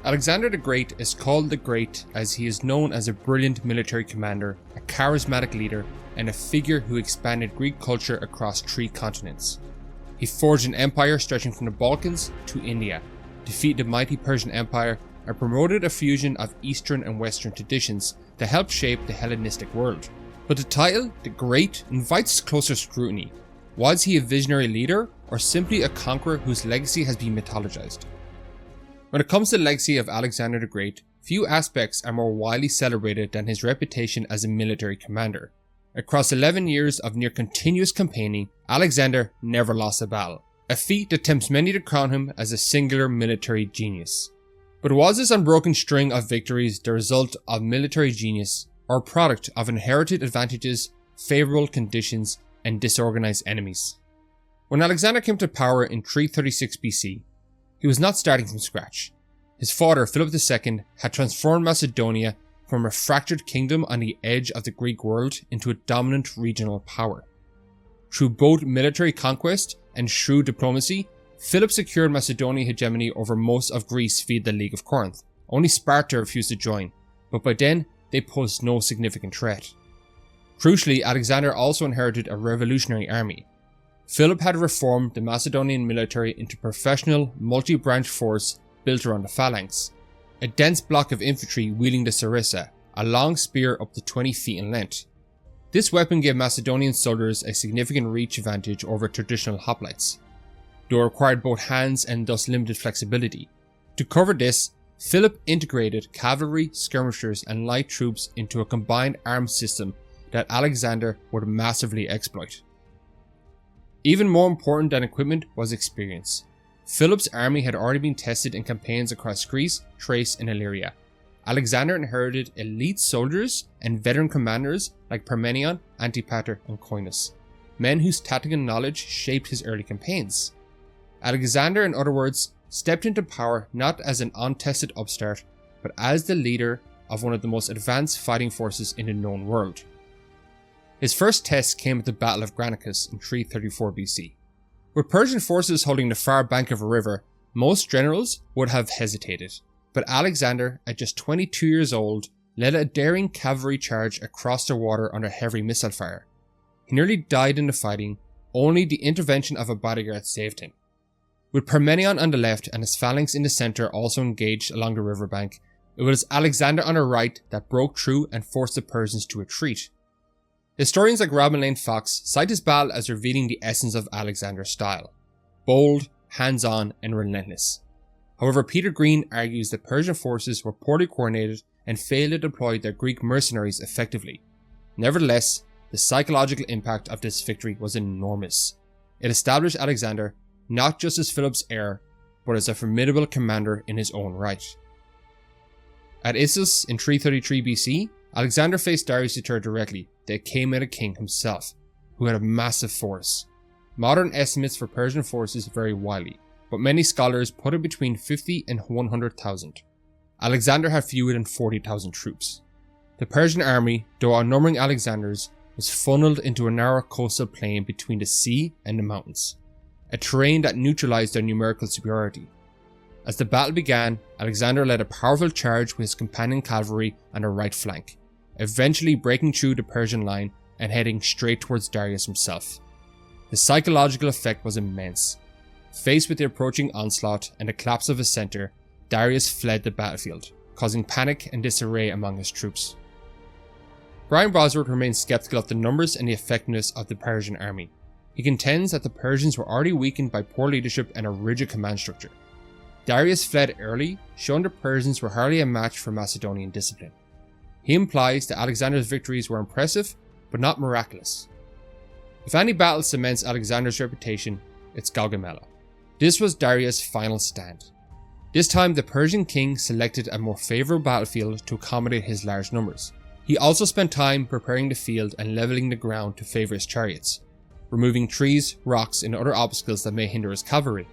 Alexander the Great is called the Great as he is known as a brilliant military commander, a charismatic leader, and a figure who expanded Greek culture across 3 continents. He forged an empire stretching from the Balkans to India, defeated the mighty Persian Empire, and promoted a fusion of Eastern and Western traditions that helped shape the Hellenistic world. But the title, the Great, invites closer scrutiny. Was he a visionary leader, or simply a conqueror whose legacy has been mythologized? When it comes to the legacy of Alexander the Great, few aspects are more widely celebrated than his reputation as a military commander. Across 11 years of near continuous campaigning, Alexander never lost a battle, a feat that tempts many to crown him as a singular military genius. But was this unbroken string of victories the result of military genius, or a product of inherited advantages, favourable conditions, and disorganized enemies? When Alexander came to power in 336 BC, he was not starting from scratch. His father, Philip II, had transformed Macedonia from a fractured kingdom on the edge of the Greek world into a dominant regional power. Through both military conquest and shrewd diplomacy, Philip secured Macedonian hegemony over most of Greece via the League of Corinth. Only Sparta refused to join, but by then they posed no significant threat. Crucially, Alexander also inherited a revolutionary army. Philip had reformed the Macedonian military into a professional, multi-branch force built around the phalanx, a dense block of infantry wielding the sarissa, a long spear up to 20 feet in length. This weapon gave Macedonian soldiers a significant reach advantage over traditional hoplites, though it required both hands and thus limited flexibility. To cover this, Philip integrated cavalry, skirmishers, and light troops into a combined armed system that Alexander would massively exploit. Even more important than equipment was experience. Philip's army had already been tested in campaigns across Greece, Thrace, and Illyria. Alexander inherited elite soldiers and veteran commanders like Parmenion, Antipater, and Coinus, men whose tactical knowledge shaped his early campaigns. Alexander, in other words, stepped into power not as an untested upstart, but as the leader of one of the most advanced fighting forces in the known world. His first test came at the Battle of Granicus in 334 BC. With Persian forces holding the far bank of a river, most generals would have hesitated, but Alexander, at just 22 years old, led a daring cavalry charge across the water under heavy missile fire. He nearly died in the fighting, only the intervention of a bodyguard saved him. With Parmenion on the left and his phalanx in the centre also engaged along the riverbank, it was Alexander on the right that broke through and forced the Persians to retreat. Historians like Robin Lane Fox cite this battle as revealing the essence of Alexander's style: bold, hands-on, and relentless. However, Peter Green argues that Persian forces were poorly coordinated and failed to deploy their Greek mercenaries effectively. Nevertheless, the psychological impact of this victory was enormous. It established Alexander not just as Philip's heir, but as a formidable commander in his own right. At Issus in 333 BC, Alexander faced Darius III directly, the Achaemenid king himself, who had a massive force. Modern estimates for Persian forces vary widely, but many scholars put it between 50 and 100,000. Alexander had fewer than 40,000 troops. The Persian army, though outnumbering Alexander's, was funneled into a narrow coastal plain between the sea and the mountains, a terrain that neutralized their numerical superiority. As the battle began, Alexander led a powerful charge with his companion cavalry on the right flank, eventually breaking through the Persian line and heading straight towards Darius himself. The psychological effect was immense. Faced with the approaching onslaught and the collapse of his centre, Darius fled the battlefield, causing panic and disarray among his troops. Brian Bosworth remains skeptical of the numbers and the effectiveness of the Persian army. He contends that the Persians were already weakened by poor leadership and a rigid command structure. Darius fled early, showing the Persians were hardly a match for Macedonian discipline. He implies that Alexander's victories were impressive, but not miraculous. If any battle cements Alexander's reputation, it's Gaugamela. This was Darius' final stand. This time, the Persian king selected a more favourable battlefield to accommodate his large numbers. He also spent time preparing the field and levelling the ground to favour his chariots, removing trees, rocks, and other obstacles that may hinder his cavalry.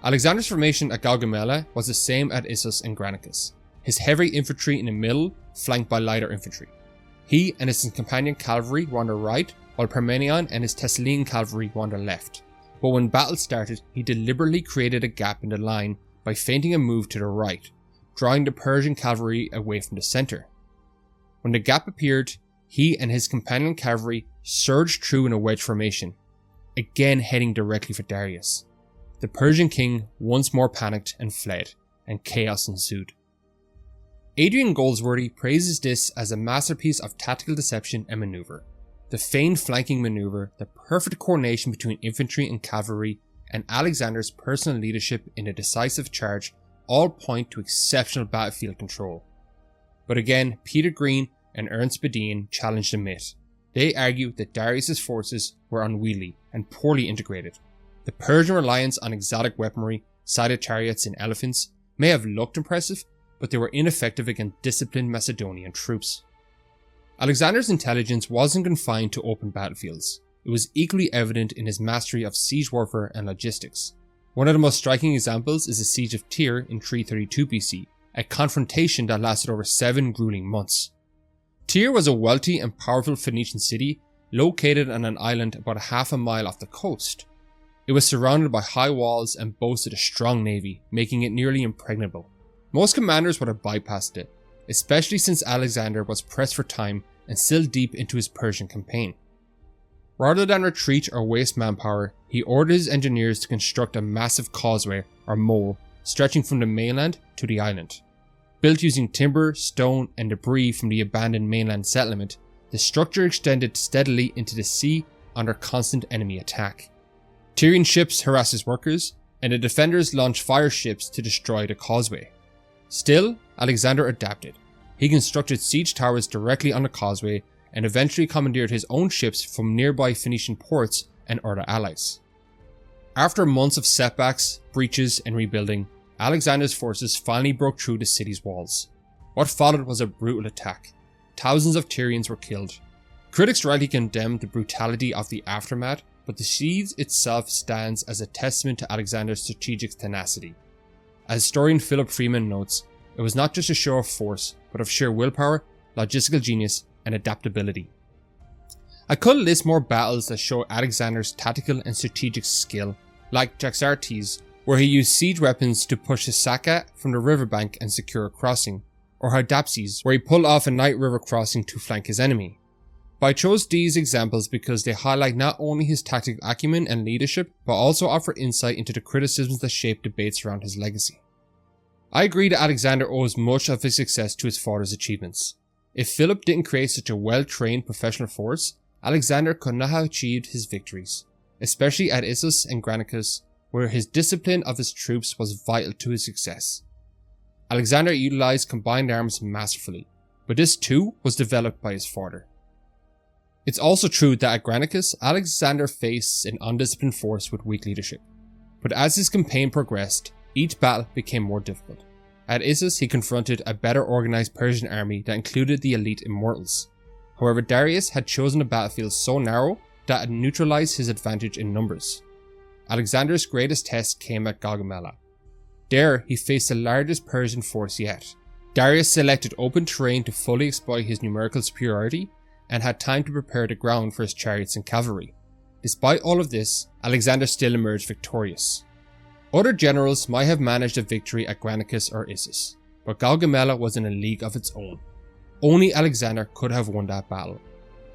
Alexander's formation at Gaugamela was the same at Issus and Granicus, his heavy infantry in the middle, flanked by lighter infantry. He and his companion cavalry were on the right, while Parmenion and his Thessalian cavalry were on the left. But when battle started, he deliberately created a gap in the line by feinting a move to the right, drawing the Persian cavalry away from the centre. When the gap appeared, he and his companion cavalry surged through in a wedge formation, again heading directly for Darius. The Persian king once more panicked and fled, and chaos ensued. Adrian Goldsworthy praises this as a masterpiece of tactical deception and manoeuvre. The feigned flanking manoeuvre, the perfect coordination between infantry and cavalry, and Alexander's personal leadership in a decisive charge all point to exceptional battlefield control. But again, Peter Green and Ernst Bedien challenge the myth. They argue that Darius' forces were unwieldy and poorly integrated. The Persian reliance on exotic weaponry, sided chariots and elephants, may have looked impressive, but they were ineffective against disciplined Macedonian troops. Alexander's intelligence wasn't confined to open battlefields. It was equally evident in his mastery of siege warfare and logistics. One of the most striking examples is the siege of Tyre in 332 BC, a confrontation that lasted over 7 grueling months. Tyre was a wealthy and powerful Phoenician city located on an island about half a mile off the coast. It was surrounded by high walls and boasted a strong navy, making it nearly impregnable. Most commanders would have bypassed it, especially since Alexander was pressed for time and still deep into his Persian campaign. Rather than retreat or waste manpower, he ordered his engineers to construct a massive causeway or mole stretching from the mainland to the island. Built using timber, stone and debris from the abandoned mainland settlement, the structure extended steadily into the sea under constant enemy attack. Tyrian ships harassed his workers, and the defenders launched fire ships to destroy the causeway. Still, Alexander adapted. He constructed siege towers directly on the causeway and eventually commandeered his own ships from nearby Phoenician ports and other allies. After months of setbacks, breaches and rebuilding, Alexander's forces finally broke through the city's walls. What followed was a brutal attack. Thousands of Tyrians were killed. Critics rightly condemned the brutality of the aftermath, but the siege itself stands as a testament to Alexander's strategic tenacity. As historian Philip Freeman notes, it was not just a show of force, but of sheer willpower, logistical genius, and adaptability. I could list more battles that show Alexander's tactical and strategic skill, like Jaxartes, where he used siege weapons to push the Saka from the riverbank and secure a crossing, or Hydaspes, where he pulled off a night river crossing to flank his enemy. But I chose these examples because they highlight not only his tactical acumen and leadership, but also offer insight into the criticisms that shape debates around his legacy. I agree that Alexander owes much of his success to his father's achievements. If Philip didn't create such a well-trained professional force, Alexander could not have achieved his victories, especially at Issus and Granicus, where his discipline of his troops was vital to his success. Alexander utilized combined arms masterfully, but this too was developed by his father. It's also true that at Granicus, Alexander faced an undisciplined force with weak leadership, but as his campaign progressed, each battle became more difficult. At Issus, he confronted a better organized Persian army that included the elite immortals. However, Darius had chosen a battlefield so narrow that it neutralized his advantage in numbers. Alexander's greatest test came at Gaugamela. There, he faced the largest Persian force yet. Darius selected open terrain to fully exploit his numerical superiority and had time to prepare the ground for his chariots and cavalry. Despite all of this, Alexander still emerged victorious. Other generals might have managed a victory at Granicus or Issus, but Gaugamela was in a league of its own. Only Alexander could have won that battle.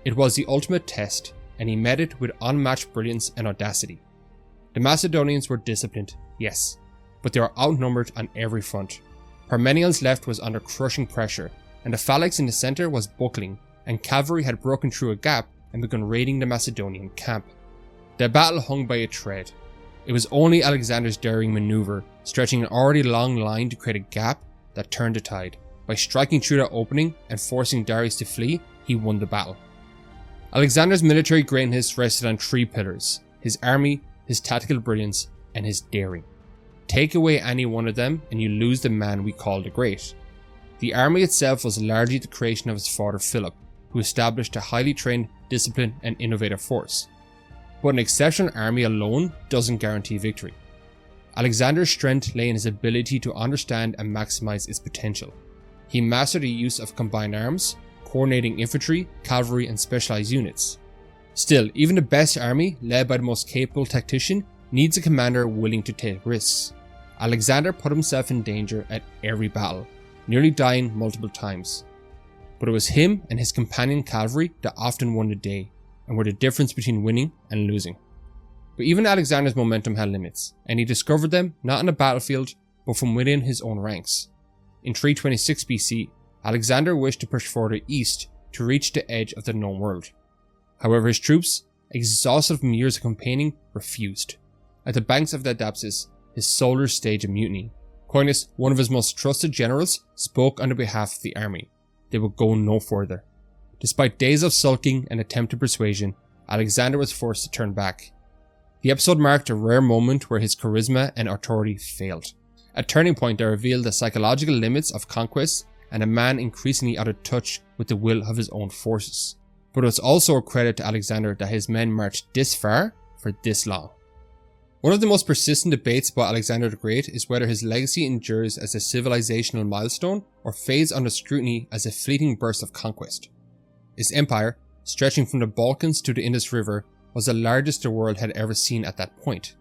It was the ultimate test, and he met it with unmatched brilliance and audacity. The Macedonians were disciplined, yes, but they were outnumbered on every front. Parmenion's left was under crushing pressure, and the phalanx in the centre was buckling, and cavalry had broken through a gap and begun raiding the Macedonian camp. The battle hung by a thread. It was only Alexander's daring maneuver, stretching an already long line to create a gap, that turned the tide. By striking through that opening and forcing Darius to flee, he won the battle. Alexander's military greatness rested on 3 pillars: his army, his tactical brilliance, and his daring. Take away any one of them and you lose the man we call the Great. The army itself was largely the creation of his father Philip, who established a highly trained, disciplined, and innovative force. But an exceptional army alone doesn't guarantee victory. Alexander's strength lay in his ability to understand and maximize its potential. He mastered the use of combined arms, coordinating infantry, cavalry, and specialized units. Still, even the best army, led by the most capable tactician, needs a commander willing to take risks. Alexander put himself in danger at every battle, nearly dying multiple times. But it was him and his companion cavalry that often won the day, and were the difference between winning and losing. But even Alexander's momentum had limits, and he discovered them not on the battlefield, but from within his own ranks. In 326 BC, Alexander wished to push further east to reach the edge of the known world. However, his troops, exhausted from years of campaigning, refused. At the banks of the Adapsus, his soldiers staged a mutiny. Coinus, one of his most trusted generals, spoke on behalf of the army. They would go no further. Despite days of sulking and attempted persuasion, Alexander was forced to turn back. The episode marked a rare moment where his charisma and authority failed. A turning point that revealed the psychological limits of conquest and a man increasingly out of touch with the will of his own forces. But it was also a credit to Alexander that his men marched this far for this long. One of the most persistent debates about Alexander the Great is whether his legacy endures as a civilizational milestone or fades under scrutiny as a fleeting burst of conquest. His empire, stretching from the Balkans to the Indus River, was the largest the world had ever seen at that point.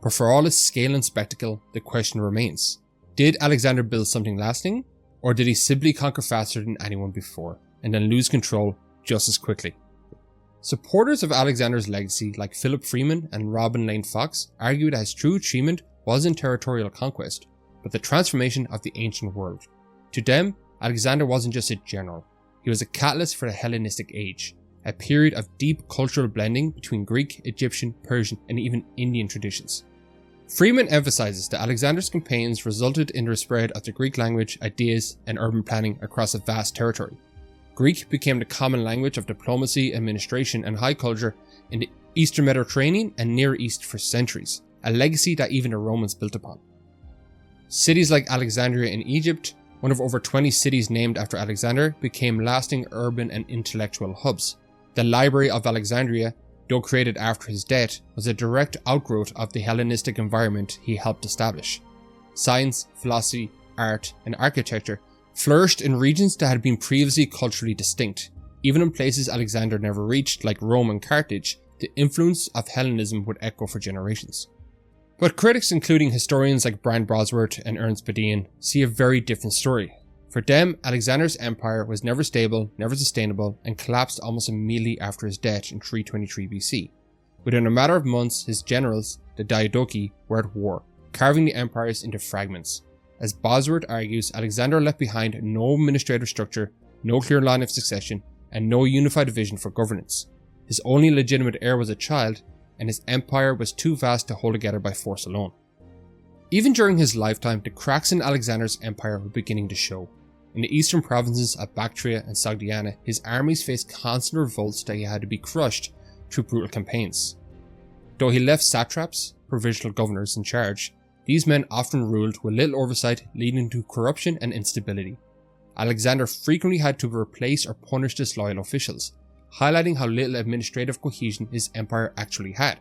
But for all its scale and spectacle, the question remains: did Alexander build something lasting, or did he simply conquer faster than anyone before, and then lose control just as quickly? Supporters of Alexander's legacy like Philip Freeman and Robin Lane Fox argue that his true achievement wasn't territorial conquest, but the transformation of the ancient world. To them, Alexander wasn't just a general, he was a catalyst for the Hellenistic age, a period of deep cultural blending between Greek, Egyptian, Persian, and even Indian traditions. Freeman emphasizes that Alexander's campaigns resulted in the spread of the Greek language, ideas, and urban planning across a vast territory. Greek became the common language of diplomacy, administration, and high culture in the Eastern Mediterranean and Near East for centuries, a legacy that even the Romans built upon. Cities like Alexandria in Egypt, one of over 20 cities named after Alexander, became lasting urban and intellectual hubs. The Library of Alexandria, though created after his death, was a direct outgrowth of the Hellenistic environment he helped establish. Science, philosophy, art, and architecture flourished in regions that had been previously culturally distinct. Even in places Alexander never reached, like Rome and Carthage, the influence of Hellenism would echo for generations. But critics, including historians like Brian Bosworth and Ernst Badian, see a very different story. For them, Alexander's empire was never stable, never sustainable, and collapsed almost immediately after his death in 323 BC. Within a matter of months, his generals, the Diadochi, were at war, carving the empires into fragments. As Bosworth argues, Alexander left behind no administrative structure, no clear line of succession, and no unified vision for governance. His only legitimate heir was a child, and his empire was too vast to hold together by force alone. Even during his lifetime, the cracks in Alexander's empire were beginning to show. In the eastern provinces of Bactria and Sogdiana, his armies faced constant revolts that he had to be crushed through brutal campaigns. Though he left satraps, provincial governors, in charge, these men often ruled with little oversight, leading to corruption and instability. Alexander frequently had to replace or punish disloyal officials, highlighting how little administrative cohesion his empire actually had.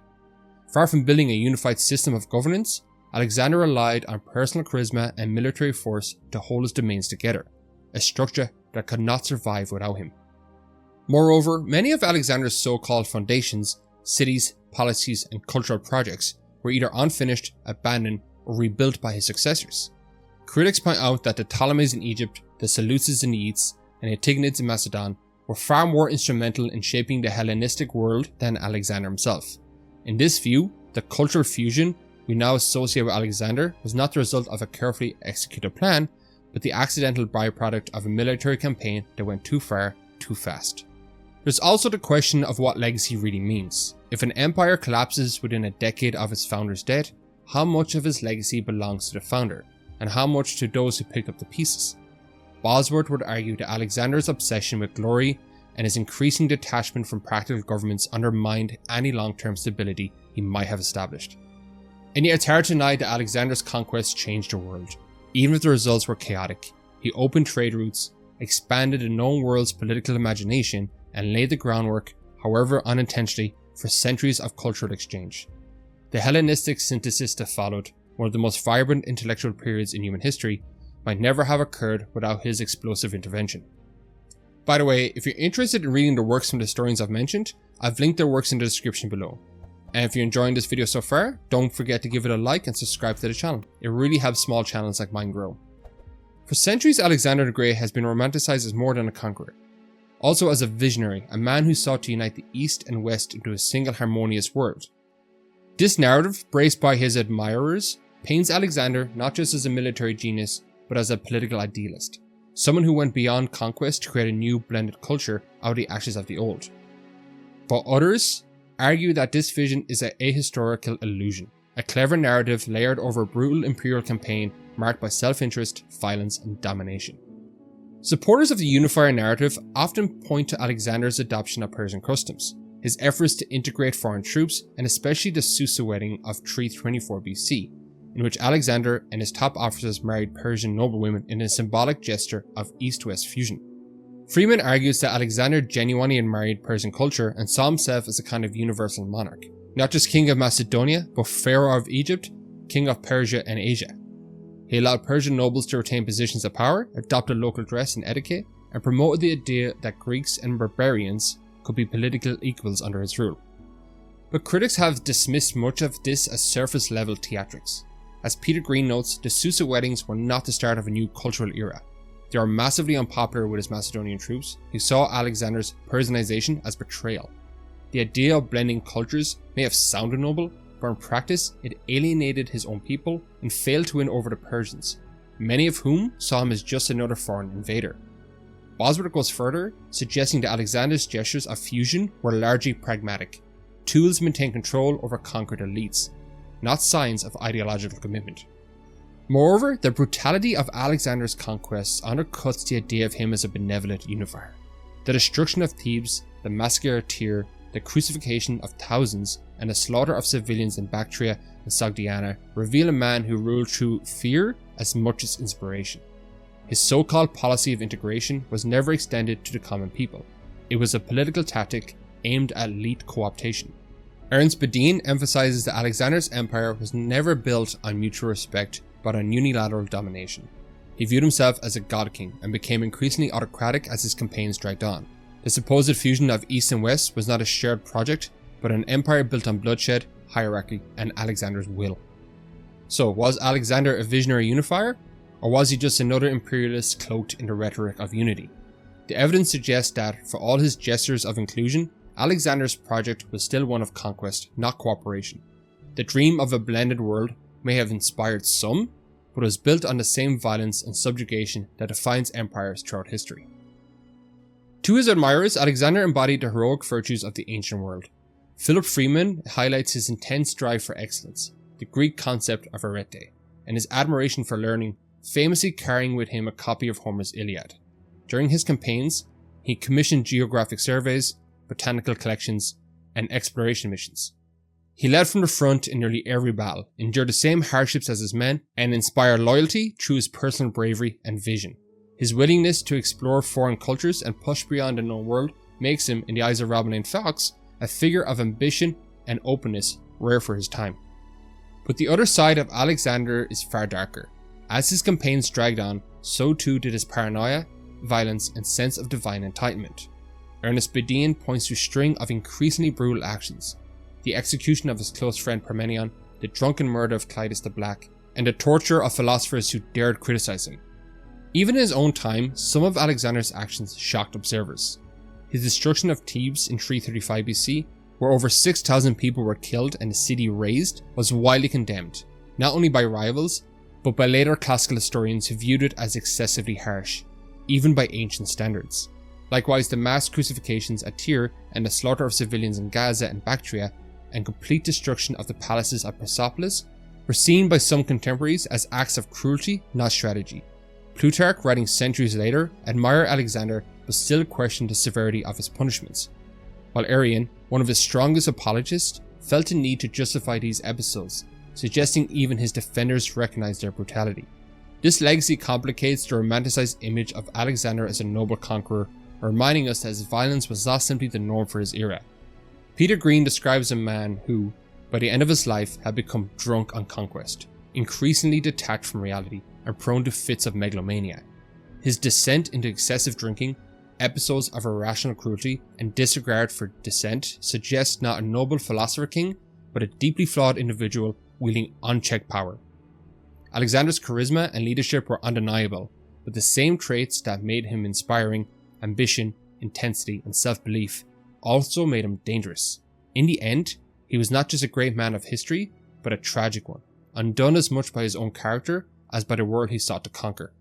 Far from building a unified system of governance, Alexander relied on personal charisma and military force to hold his domains together, a structure that could not survive without him. Moreover, many of Alexander's so-called foundations, cities, policies, and cultural projects were either unfinished, abandoned, or rebuilt by his successors. Critics point out that the Ptolemies in Egypt, the Seleucids in the East, and the Tignids in Macedon were far more instrumental in shaping the Hellenistic world than Alexander himself. In this view, the cultural fusion we now associate with Alexander was not the result of a carefully executed plan, but the accidental byproduct of a military campaign that went too far, too fast. There's also the question of what legacy really means. If an empire collapses within a decade of its founder's death, how much of his legacy belongs to the founder, and how much to those who picked up the pieces? Bosworth would argue that Alexander's obsession with glory and his increasing detachment from practical governments undermined any long-term stability he might have established. And yet it's hard to deny that Alexander's conquests changed the world. Even if the results were chaotic, he opened trade routes, expanded the known world's political imagination, and laid the groundwork, however unintentionally, for centuries of cultural exchange. The Hellenistic synthesis that followed, one of the most vibrant intellectual periods in human history, might never have occurred without his explosive intervention. By the way, if you're interested in reading the works from the historians I've mentioned, I've linked their works in the description below. And if you're enjoying this video so far, don't forget to give it a like and subscribe to the channel. It really helps small channels like mine grow. For centuries, Alexander the Great has been romanticized as more than a conqueror. Also as a visionary, a man who sought to unite the East and West into a single harmonious world. This narrative, braced by his admirers, paints Alexander not just as a military genius, but as a political idealist. Someone who went beyond conquest to create a new blended culture out of the ashes of the old. But others argue that this vision is an ahistorical illusion, a clever narrative layered over a brutal imperial campaign marked by self-interest, violence, and domination. Supporters of the unifier narrative often point to Alexander's adoption of Persian customs, his efforts to integrate foreign troops, and especially the Susa wedding of 324 BC, in which Alexander and his top officers married Persian noblewomen in a symbolic gesture of East-West fusion. Freeman argues that Alexander genuinely admired Persian culture and saw himself as a kind of universal monarch, not just king of Macedonia, but pharaoh of Egypt, king of Persia and Asia. He allowed Persian nobles to retain positions of power, adopted local dress and etiquette, and promoted the idea that Greeks and barbarians could be political equals under his rule. But critics have dismissed much of this as surface-level theatrics. As Peter Green notes, the Susa weddings were not the start of a new cultural era. They are massively unpopular with his Macedonian troops, who saw Alexander's Persianization as betrayal. The idea of blending cultures may have sounded noble, but in practice it alienated his own people and failed to win over the Persians, many of whom saw him as just another foreign invader. Bosworth goes further, suggesting that Alexander's gestures of fusion were largely pragmatic, tools to maintain control over conquered elites, not signs of ideological commitment. Moreover, the brutality of Alexander's conquests undercuts the idea of him as a benevolent unifier. The destruction of Thebes, the massacre of Tyre, the crucifixion of thousands, and the slaughter of civilians in Bactria and Sogdiana reveal a man who ruled through fear as much as inspiration. His so-called policy of integration was never extended to the common people. It was a political tactic aimed at elite co-optation. Ernst Bedin emphasizes that Alexander's empire was never built on mutual respect, but on unilateral domination. He viewed himself as a god king and became increasingly autocratic as his campaigns dragged on. The supposed fusion of East and West was not a shared project, but an empire built on bloodshed, hierarchy, and Alexander's will. So, was Alexander a visionary unifier, or was he just another imperialist cloaked in the rhetoric of unity? The evidence suggests that, for all his gestures of inclusion, Alexander's project was still one of conquest, not cooperation. The dream of a blended world may have inspired some, but was built on the same violence and subjugation that defines empires throughout history. To his admirers, Alexander embodied the heroic virtues of the ancient world. Philip Freeman highlights his intense drive for excellence, the Greek concept of arete, and his admiration for learning, famously carrying with him a copy of Homer's Iliad. During his campaigns, he commissioned geographic surveys, botanical collections, and exploration missions. He led from the front in nearly every battle, endured the same hardships as his men, and inspired loyalty through his personal bravery and vision. His willingness to explore foreign cultures and push beyond the known world makes him, in the eyes of Robin Lane Fox, a figure of ambition and openness rare for his time. But the other side of Alexander is far darker. As his campaigns dragged on, so too did his paranoia, violence, and sense of divine entitlement. Ernest Bedin points to a string of increasingly brutal actions: the execution of his close friend Parmenion, the drunken murder of Clytus the Black, and the torture of philosophers who dared criticize him. Even in his own time, some of Alexander's actions shocked observers. His destruction of Thebes in 335 BC, where over 6,000 people were killed and the city razed, was widely condemned, not only by rivals, but by later classical historians who viewed it as excessively harsh, even by ancient standards. Likewise, the mass crucifixions at Tyre and the slaughter of civilians in Gaza and Bactria, and complete destruction of the palaces of Persepolis, were seen by some contemporaries as acts of cruelty, not strategy. Plutarch, writing centuries later, admired Alexander but still questioned the severity of his punishments, while Arrian, one of his strongest apologists, felt the need to justify these episodes, suggesting even his defenders recognized their brutality. This legacy complicates the romanticized image of Alexander as a noble conqueror, reminding us that his violence was not simply the norm for his era. Peter Green describes a man who, by the end of his life, had become drunk on conquest, increasingly detached from reality, and prone to fits of megalomania. His descent into excessive drinking, episodes of irrational cruelty, and disregard for dissent suggest not a noble philosopher king, but a deeply flawed individual wielding unchecked power. Alexander's charisma and leadership were undeniable, but the same traits that made him inspiring, ambition, intensity, and self-belief, also made him dangerous. In the end, he was not just a great man of history, but a tragic one, undone as much by his own character as by the world he sought to conquer.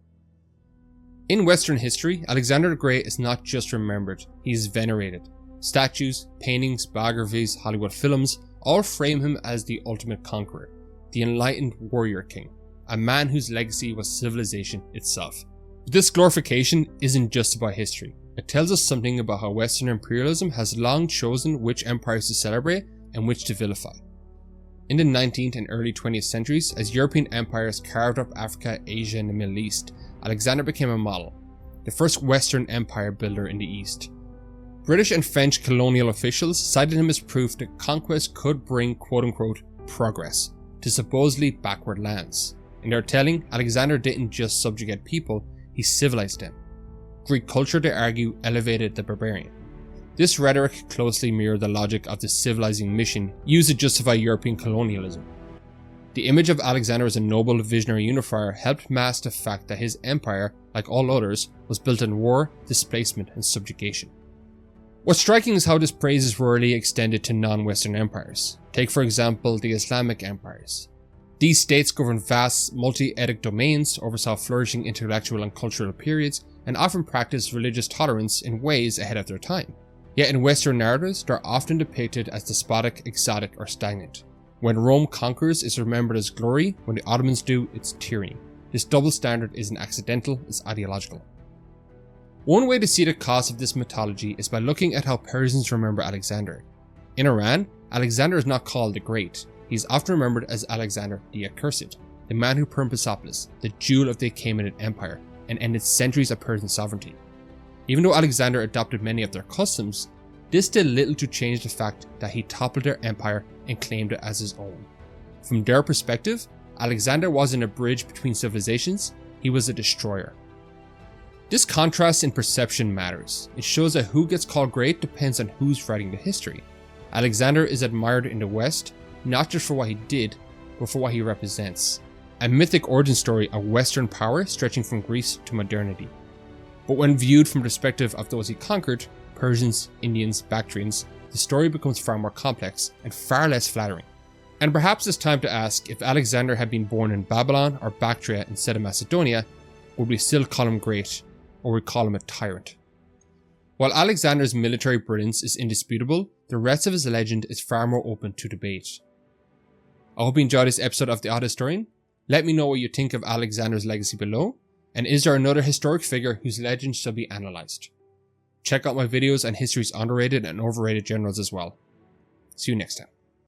In Western history, Alexander the Great is not just remembered, he is venerated. Statues, paintings, biographies, Hollywood films all frame him as the ultimate conqueror, the enlightened warrior king, a man whose legacy was civilization itself. But this glorification isn't just about history. It tells us something about how Western imperialism has long chosen which empires to celebrate and which to vilify. In the 19th and early 20th centuries, as European empires carved up Africa, Asia, and the Middle East, Alexander became a model, the first Western empire builder in the East. British and French colonial officials cited him as proof that conquest could bring quote-unquote progress to supposedly backward lands. In their telling, Alexander didn't just subjugate people, he civilized them. Greek culture, they argue, elevated the barbarian. This rhetoric closely mirrored the logic of the civilizing mission used to justify European colonialism. The image of Alexander as a noble visionary unifier helped mask the fact that his empire, like all others, was built on war, displacement, and subjugation. What's striking is how this praise is rarely extended to non-Western empires. Take for example the Islamic empires. These states governed vast multi-ethnic domains, oversaw flourishing intellectual and cultural periods, and often practiced religious tolerance in ways ahead of their time. Yet in Western narratives, they're often depicted as despotic, exotic, or stagnant. When Rome conquers, it's remembered as glory. When the Ottomans do, it's tyranny. This double standard isn't accidental, it's ideological. One way to see the cost of this mythology is by looking at how Persians remember Alexander. In Iran, Alexander is not called the Great. He is often remembered as Alexander the Accursed, the man who burned Persepolis, the jewel of the Achaemenid Empire, and ended centuries of Persian sovereignty. Even though Alexander adopted many of their customs, this did little to change the fact that he toppled their empire and claimed it as his own. From their perspective, Alexander wasn't a bridge between civilizations, he was a destroyer. This contrast in perception matters. It shows that who gets called great depends on who's writing the history. Alexander is admired in the West, not just for what he did, but for what he represents. A mythic origin story of Western power stretching from Greece to modernity. But when viewed from the perspective of those he conquered, Persians, Indians, Bactrians, the story becomes far more complex and far less flattering. And perhaps it's time to ask, if Alexander had been born in Babylon or Bactria instead of Macedonia, would we still call him great, or would we call him a tyrant? While Alexander's military brilliance is indisputable, the rest of his legend is far more open to debate. I hope you enjoyed this episode of The Odd Historian. Let me know what you think of Alexander's legacy below, and is there another historic figure whose legend shall be analysed? Check out my videos on history's underrated and overrated generals as well. See you next time.